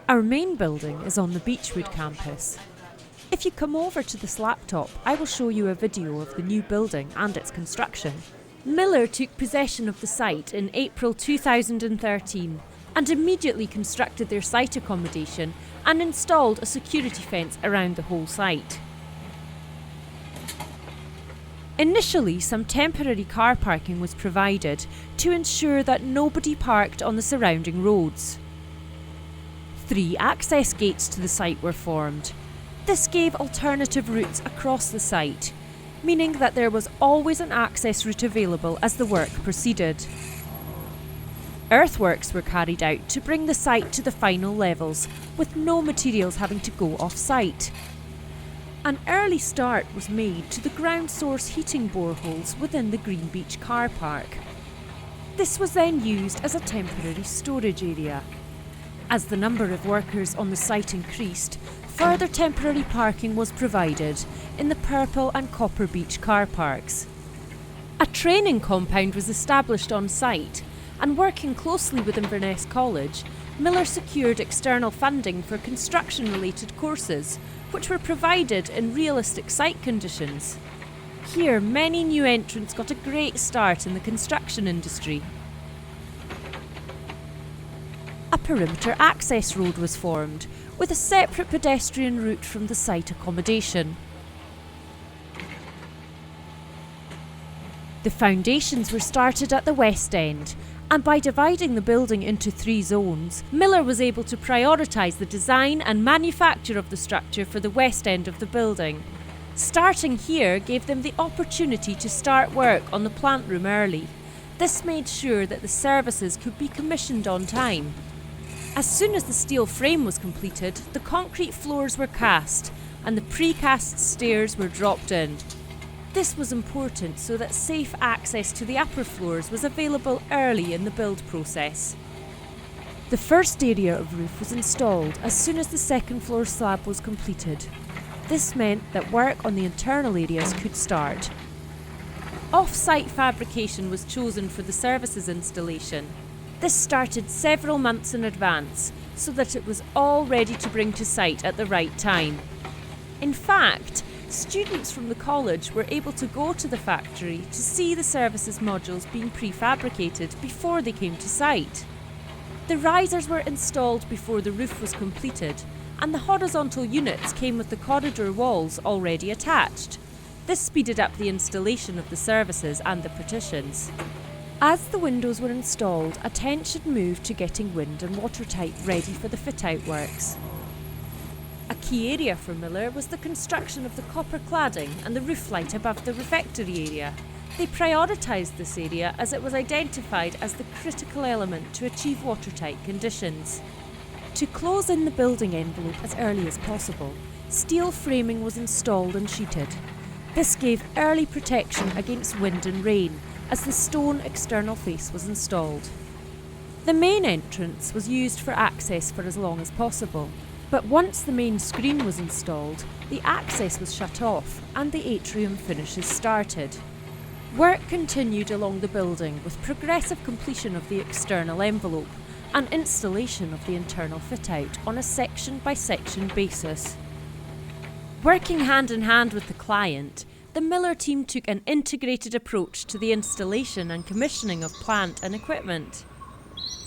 Our main building is on the Beechwood campus. If you come over to this laptop, I will show you a video of the new building and its construction. Miller took possession of the site in April 2013 and immediately constructed their site accommodation and installed a security fence around the whole site. Initially, some temporary car parking was provided to ensure that nobody parked on the surrounding roads. 3 access gates to the site were formed. This gave alternative routes across the site, meaning that there was always an access route available as the work proceeded. Earthworks were carried out to bring the site to the final levels, with no materials having to go off-site. An early start was made to the ground source heating boreholes within the Green Beach car park. This was then used as a temporary storage area. As the number of workers on the site increased, further temporary parking was provided in the Purple and Copper Beach car parks. A training compound was established on site, and working closely with Inverness College, Miller secured external funding for construction-related courses, which were provided in realistic site conditions. Here, many new entrants got a great start in the construction industry. A perimeter access road was formed, with a separate pedestrian route from the site accommodation. The foundations were started at the west end, and by dividing the building into 3 zones, Miller was able to prioritise the design and manufacture of the structure for the west end of the building. Starting here gave them the opportunity to start work on the plant room early. This made sure that the services could be commissioned on time. As soon as the steel frame was completed, the concrete floors were cast and the precast stairs were dropped in. This was important so that safe access to the upper floors was available early in the build process. The first area of roof was installed as soon as the second floor slab was completed. This meant that work on the internal areas could start. Off-site fabrication was chosen for the services installation. This started several months in advance so that it was all ready to bring to site at the right time. In fact, students from the college were able to go to the factory to see the services modules being prefabricated before they came to site. The risers were installed before the roof was completed, and the horizontal units came with the corridor walls already attached. This speeded up the installation of the services and the partitions. As the windows were installed, attention moved to getting wind and watertight ready for the fit-out works. A key area for Miller was the construction of the copper cladding and the roof light above the refectory area. They prioritised this area as it was identified as the critical element to achieve watertight conditions. To close in the building envelope as early as possible, steel framing was installed and sheeted. This gave early protection against wind and rain as the stone external face was installed. The main entrance was used for access for as long as possible. But once the main screen was installed, the access was shut off and the atrium finishes started. Work continued along the building with progressive completion of the external envelope and installation of the internal fit-out on a section-by-section basis. Working hand in hand with the client, the Miller team took an integrated approach to the installation and commissioning of plant and equipment.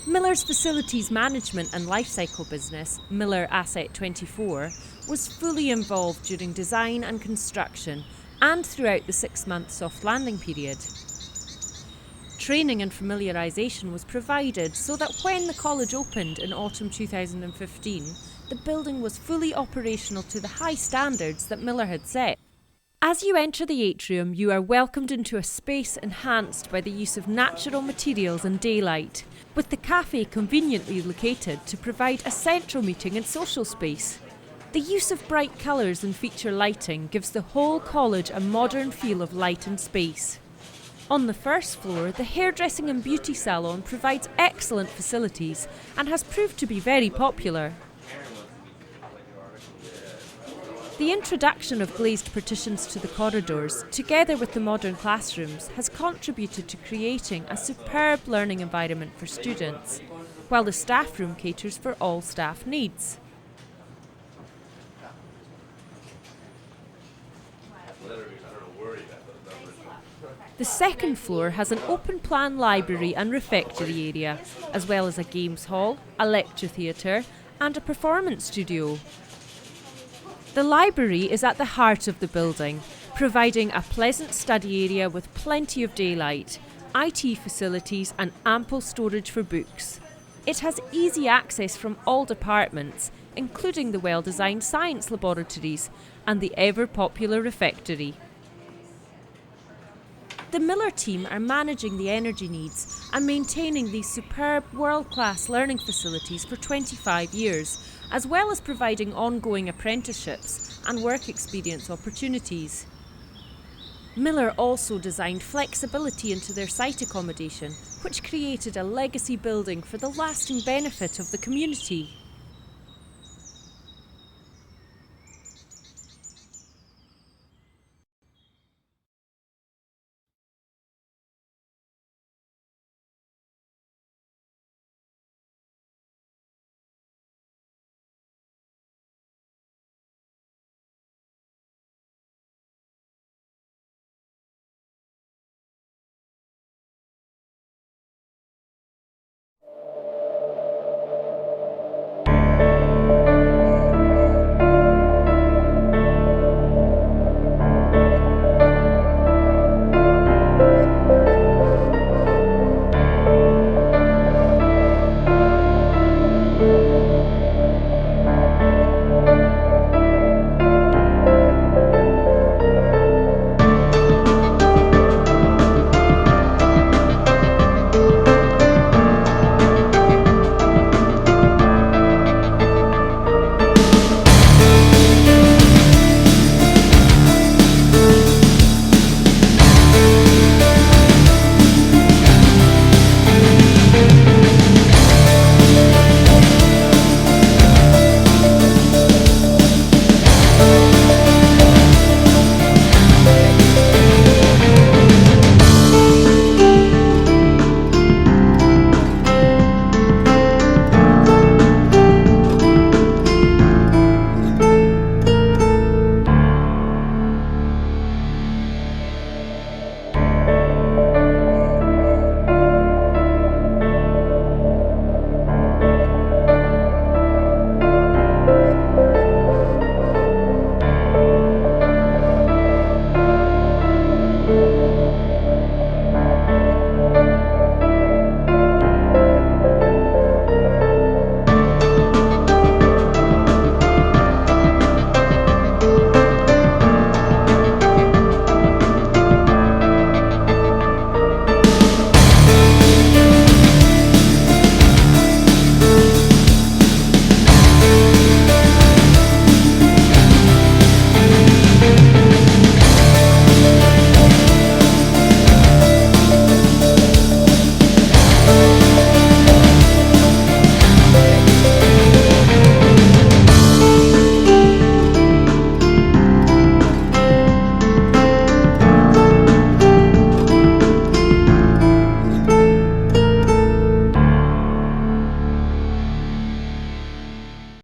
Miller's facilities management and lifecycle business, Miller Asset 24, was fully involved during design and construction and throughout the 6-month soft landing period. Training and familiarisation was provided so that when the college opened in autumn 2015, the building was fully operational to the high standards that Miller had set. As you enter the atrium, you are welcomed into a space enhanced by the use of natural materials and daylight, with the cafe conveniently located to provide a central meeting and social space. The use of bright colours and feature lighting gives the whole college a modern feel of light and space. On the first floor, the hairdressing and beauty salon provides excellent facilities and has proved to be very popular. The introduction of glazed partitions to the corridors, together with the modern classrooms, has contributed to creating a superb learning environment for students. while the staff room caters for all staff needs. The second floor has an open-plan library and refectory area, as well as a games hall, a lecture theatre and a performance studio. The library is at the heart of the building, providing a pleasant study area with plenty of daylight, IT facilities and ample storage for books. It has easy access from all departments, including the well-designed science laboratories and the ever-popular refectory. The Miller team are managing the energy needs and maintaining these superb world-class learning facilities for 25 years, as well as providing ongoing apprenticeships and work experience opportunities. Miller also designed flexibility into their site accommodation, which created a legacy building for the lasting benefit of the community.